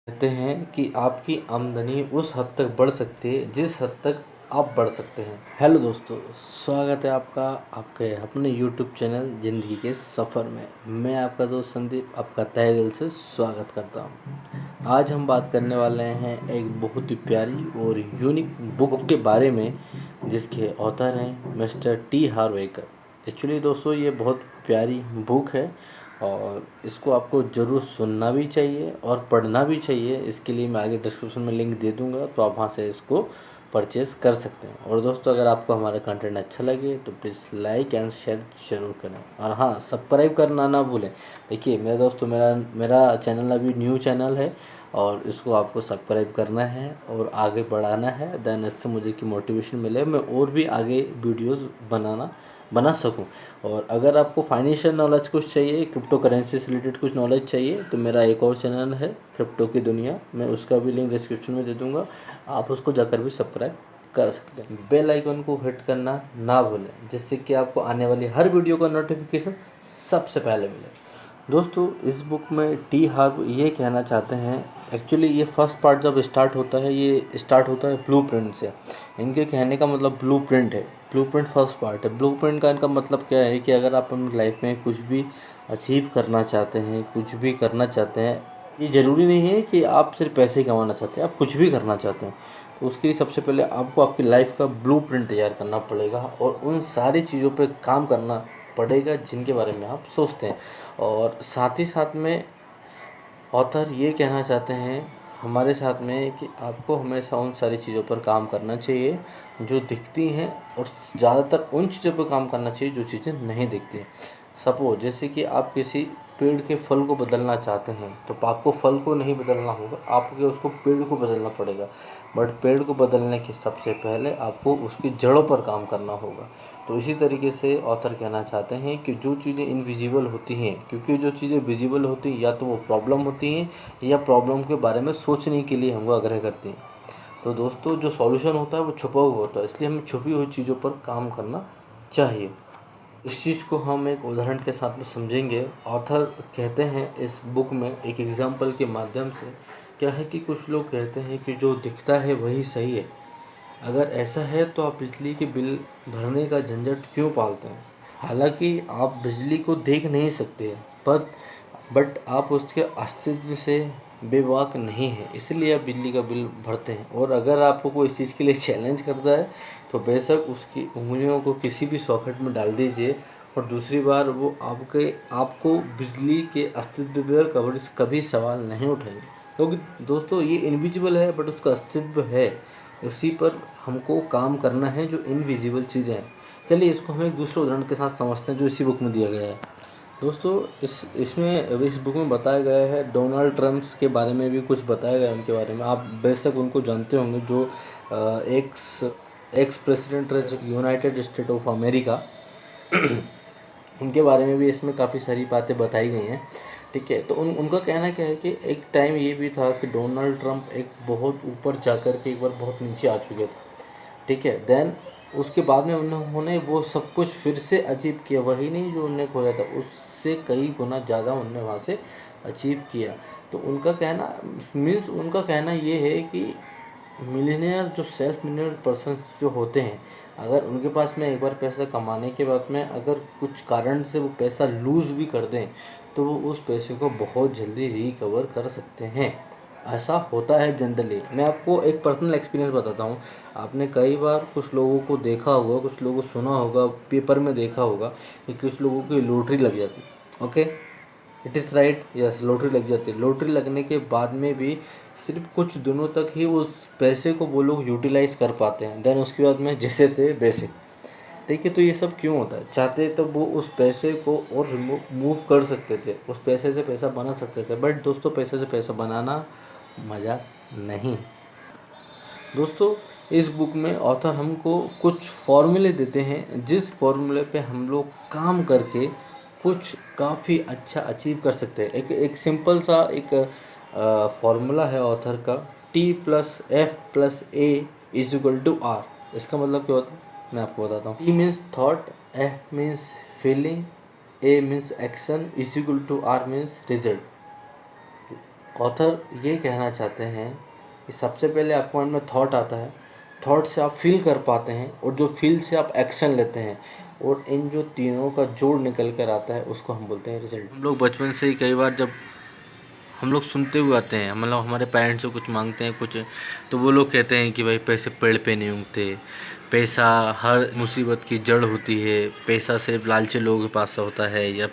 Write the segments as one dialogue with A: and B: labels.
A: कहते हैं कि आपकी आमदनी उस हद तक बढ़ सकती है जिस हद तक आप बढ़ सकते हैं। हेलो दोस्तों, स्वागत है आपका आपके अपने यूट्यूब चैनल ज़िंदगी के सफ़र में। मैं आपका दोस्त संदीप आपका तहे दिल से स्वागत करता हूं। आज हम बात करने वाले हैं एक बहुत ही प्यारी और यूनिक बुक के बारे में जिसके ऑथर हैं मिस्टर टी हार्व एकर। एक्चुअली दोस्तों ये बहुत प्यारी बुक है और इसको आपको ज़रूर सुनना भी चाहिए और पढ़ना भी चाहिए। इसके लिए मैं आगे डिस्क्रिप्शन में लिंक दे दूंगा, तो आप वहाँ से इसको परचेज़ कर सकते हैं। और दोस्तों अगर आपको हमारा कंटेंट अच्छा लगे तो प्लीज़ लाइक एंड शेयर ज़रूर करें और हाँ, सब्सक्राइब करना ना भूलें। देखिए मेरे दोस्तों, मेरा चैनल अभी न्यू चैनल है और इसको आपको सब्सक्राइब करना है और आगे बढ़ाना है। देन इससे मुझे की मोटिवेशन मिले, मैं और भी आगे वीडियोज़ बना सकूं। और अगर आपको फाइनेंशियल नॉलेज कुछ चाहिए, क्रिप्टो करेंसी से रिलेटेड कुछ नॉलेज चाहिए, तो मेरा एक और चैनल है क्रिप्टो की दुनिया, मैं उसका भी लिंक डिस्क्रिप्शन में दे दूंगा, आप उसको जाकर भी सब्सक्राइब कर सकते हैं। बेल आइकन को हिट करना ना भूलें जिससे कि आपको आने वाली हर वीडियो का नोटिफिकेशन सबसे पहले मिले। दोस्तों इस बुक में टी हार्व ये कहना चाहते हैं, एक्चुअली ये फर्स्ट पार्ट जब स्टार्ट होता है, ये स्टार्ट होता है ब्लूप्रिंट से। इनके कहने का मतलब ब्लूप्रिंट है। ब्लूप्रिंट फर्स्ट पार्ट है। ब्लूप्रिंट का इनका मतलब क्या है कि अगर आप अपनी लाइफ में कुछ भी अचीव करना चाहते हैं, कुछ भी करना चाहते हैं, ये ज़रूरी नहीं है कि आप सिर्फ पैसे ही कमाना चाहते हैं, आप कुछ भी करना चाहते हैं, तो उसके लिए सबसे पहले आपको आपकी लाइफ का ब्लूप्रिंट तैयार करना पड़ेगा और उन सारी चीज़ों पर काम करना पड़ेगा जिनके बारे में आप सोचते हैं। और साथ ही साथ में ऑथर ये कहना चाहते हैं हमारे साथ में कि आपको हमेशा उन सारी चीज़ों पर काम करना चाहिए जो दिखती हैं और ज़्यादातर उन चीज़ों पर काम करना चाहिए जो चीज़ें नहीं दिखती हैं। सपोज जैसे कि आप किसी पेड़ के फल को बदलना चाहते हैं, तो आपको फल को नहीं बदलना होगा, आपको उसको पेड़ को बदलना पड़ेगा। बट पेड़ को बदलने के सबसे पहले आपको उसकी जड़ों पर काम करना होगा। तो इसी तरीके से ऑथर कहना चाहते हैं कि जो चीज़ें इनविजिबल होती हैं, क्योंकि जो चीज़ें विजिबल होती हैं या तो वो प्रॉब्लम होती हैं या प्रॉब्लम के बारे में सोचने के लिए हमको आग्रह करती हैं। तो दोस्तों जो सॉल्यूशन होता है वो छुपा हुआ होता है, इसलिए हमें छुपी हुई चीज़ों पर काम करना चाहिए। इस चीज़ को हम एक उदाहरण के साथ में समझेंगे। ऑथर कहते हैं इस बुक में एक एग्जाम्पल के माध्यम से, क्या है कि कुछ लोग कहते हैं कि जो दिखता है वही सही है। अगर ऐसा है तो आप बिजली के बिल भरने का झंझट क्यों पालते हैं? हालांकि आप बिजली को देख नहीं सकते, पर बट आप उसके अस्तित्व से बेबाक नहीं है, इसलिए आप बिजली का बिल भरते हैं। और अगर आपको कोई इस चीज़ के लिए चैलेंज करता है तो बेशक उसकी उंगलियों को किसी भी सॉकेट में डाल दीजिए और दूसरी बार वो आपको बिजली के अस्तित्व पर कभी सवाल नहीं उठाएंगे, क्योंकि दोस्तों ये इनविजिबल है बट उसका अस्तित्व है। उसी पर हमको काम करना है जो इनविजिबल चीज़ें हैं। चलिए इसको हम एक दूसरे उदाहरण के साथ समझते हैं जो इसी बुक में दिया गया है। दोस्तों इस बुक में बताया गया है डोनाल्ड ट्रम्प्स के बारे में भी कुछ बताया गया है। उनके बारे में आप बेशक उनको जानते होंगे, जो एक्स एक्स प्रेसिडेंट रहे यूनाइटेड स्टेट ऑफ अमेरिका। उनके बारे में भी इसमें काफ़ी सारी बातें बताई गई हैं। ठीक है, तो उनका कहना क्या है कि एक टाइम ये भी था कि डोनाल्ड ट्रम्प एक बहुत ऊपर जाकर के एक बार बहुत नीचे आ चुके थे। ठीक है, देन उसके बाद में उन्होंने वो सब कुछ फिर से अचीव किया, वही नहीं जो उन्होंने खोया था, उससे कई गुना ज़्यादा उन्होंने वहाँ से अचीव किया। तो उनका कहना ये है कि मिलीनियर जो सेल्फ मिलीनियर पर्सन जो होते हैं, अगर उनके पास में एक बार पैसा कमाने के बाद में अगर कुछ कारण से वो पैसा लूज़ भी कर दें तो वो उस पैसे को बहुत जल्दी रिकवर कर सकते हैं। ऐसा होता है जनरली। मैं आपको एक पर्सनल एक्सपीरियंस बताता हूँ। आपने कई बार कुछ लोगों को देखा होगा, कुछ लोगों को सुना होगा, पेपर में देखा होगा कि कुछ लोगों की लॉटरी लग जाती। Okay, it is right, yes, lottery लग जाती है। लॉटरी लगने के बाद में भी सिर्फ कुछ दिनों तक ही उस पैसे को वो लोग यूटिलाइज़ कर पाते हैं, देन उसके बाद में जैसे थे वैसे। ठीक है, तो ये सब क्यों होता है? चाहते तो वो उस पैसे को और मूव कर सकते थे, उस पैसे से पैसा बना सकते थे, बट दोस्तों पैसे से पैसा बनाना मजाक नहीं। दोस्तों इस बुक में ऑथर हमको कुछ फॉर्मूले देते हैं, जिस फॉर्मूले पे हम लोग काम करके कुछ काफ़ी अच्छा अचीव कर सकते हैं। एक सिंपल सा एक फॉर्मूला है ऑथर का, T+F+A=R। इसका मतलब क्या होता है मैं आपको बताता हूँ। T means thought, F means feeling, A means action, R means result. Author ये कहना चाहते हैं कि सबसे पहले आपके मन में थॉट आता है, थॉट से आप फील कर पाते हैं और जो फील से आप एक्शन लेते हैं और इन जो तीनों का जोड़ निकल कर आता है उसको हम बोलते हैं रिजल्ट। हम लोग बचपन से ही कई बार जब हम लोग सुनते हुए आते हैं, मतलब हमारे पेरेंट्स से कुछ मांगते हैं कुछ, तो वो लोग कहते हैं कि भाई पैसे पेड़ पे नहीं उगते, पैसा हर मुसीबत की जड़ होती है, पैसा सिर्फ लालची लोगों के पास होता है, या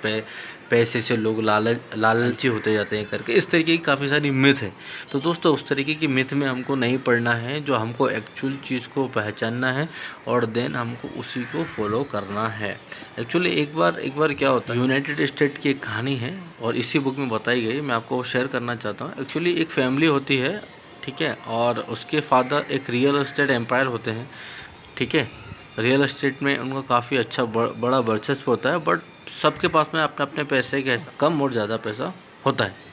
A: पैसे से लोग लालची होते जाते हैं करके इस तरीके की काफ़ी सारी मिथ है। तो दोस्तों उस तरीके की मिथ में हमको नहीं पढ़ना है, जो हमको एक्चुअल चीज़ को पहचानना है और देन हमको उसी को फॉलो करना है। एक्चुअली एक बार क्या होता है, यूनाइटेड स्टेट की एक कहानी है और इसी बुक में बताई गई, मैं आपको शेयर करना चाहता हूँ। एक्चुअली एक फैमिली होती है, ठीक है, और उसके फादर एक रियल एस्टेट एम्पायर होते हैं, ठीक है। रियल एस्टेट में उनका काफ़ी अच्छा बड़ा वर्चस्व होता है, बट सबके पास में अपने अपने पैसे के कम और ज़्यादा पैसा होता है।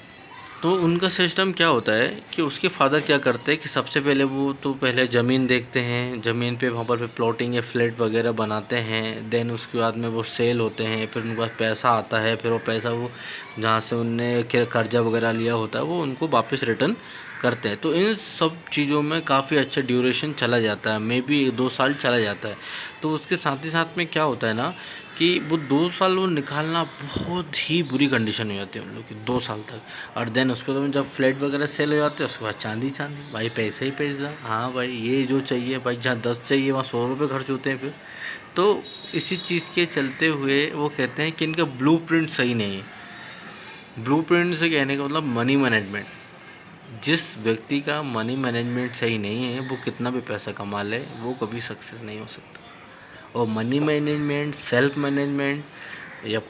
A: तो उनका सिस्टम क्या होता है कि उसके फादर क्या करते हैं कि सबसे पहले वो तो पहले ज़मीन देखते हैं, ज़मीन पे वहाँ पर प्लॉटिंग या फ्लैट वगैरह बनाते हैं, देन उसके बाद में वो सेल होते हैं, फिर उनके पास पैसा आता है, फिर वो पैसा वो जहाँ से उनने कर्जा वगैरह लिया होता है वो उनको वापस रिटर्न करते हैं। तो इन सब चीज़ों में काफ़ी अच्छा ड्यूरेशन चला जाता है, मे बी 2 साल चला जाता है। तो उसके साथ ही साथ में क्या होता है ना कि वो 2 साल वो निकालना बहुत ही बुरी कंडीशन हो जाती है उन लोग की, 2 साल तक। और देन उसके बाद जब फ्लैट वगैरह सेल हो जाते हैं उसके बाद चांदी भाई, पैसा ही पैसा। हाँ भाई, ये जो चाहिए भाई, जहाँ 10 चाहिए वहाँ 100 रुपये खर्च होते हैं फिर। तो इसी चीज़ के चलते हुए वो कहते हैं कि इनका ब्लूप्रिंट सही नहीं है। ब्लूप्रिंट से कहने का मतलब मनी मैनेजमेंट। जिस व्यक्ति का मनी मैनेजमेंट सही नहीं है वो कितना भी पैसा कमा ले वो कभी सक्सेस नहीं हो सकता। और मनी मैनेजमेंट, सेल्फ मैनेजमेंट या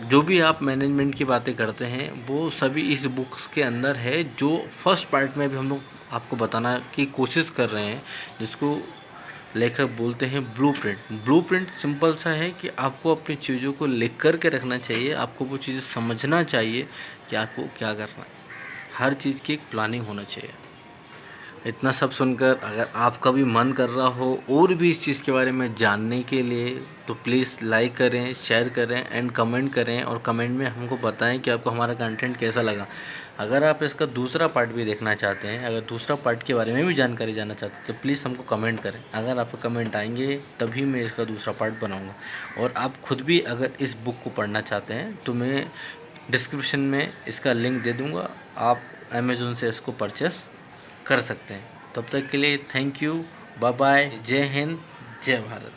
A: जो भी आप मैनेजमेंट की बातें करते हैं वो सभी इस बुक्स के अंदर है, जो फर्स्ट पार्ट में भी हम लोग आपको बताना की कोशिश कर रहे हैं, जिसको लेखक बोलते हैं ब्लूप्रिंट। ब्लूप्रिंट सिंपल सा है कि आपको अपनी चीज़ों को लिख कर के रखना चाहिए, आपको वो चीज़ें समझना चाहिए कि आपको क्या करना है। हर चीज़ की एक प्लानिंग होना चाहिए। इतना सब सुनकर अगर आपका भी मन कर रहा हो और भी इस चीज़ के बारे में जानने के लिए, तो प्लीज़ लाइक करें, शेयर करें एंड कमेंट करें, और कमेंट में हमको बताएं कि आपको हमारा कंटेंट कैसा लगा। अगर आप इसका दूसरा पार्ट भी देखना चाहते हैं, अगर दूसरा पार्ट के बारे में भी जानकारी जानना चाहते हैं, तो प्लीज़ हमको कमेंट करें। अगर आपको कमेंट आएंगे तभी मैं इसका दूसरा पार्ट बनाऊँगा। और आप खुद भी अगर इस बुक को पढ़ना चाहते हैं तो मैं डिस्क्रिप्शन में इसका लिंक दे दूँगा, आप अमेज़न से इसको परचेस कर सकते हैं। तब तक के लिए थैंक यू, बाय बाय, जय हिंद, जय भारत।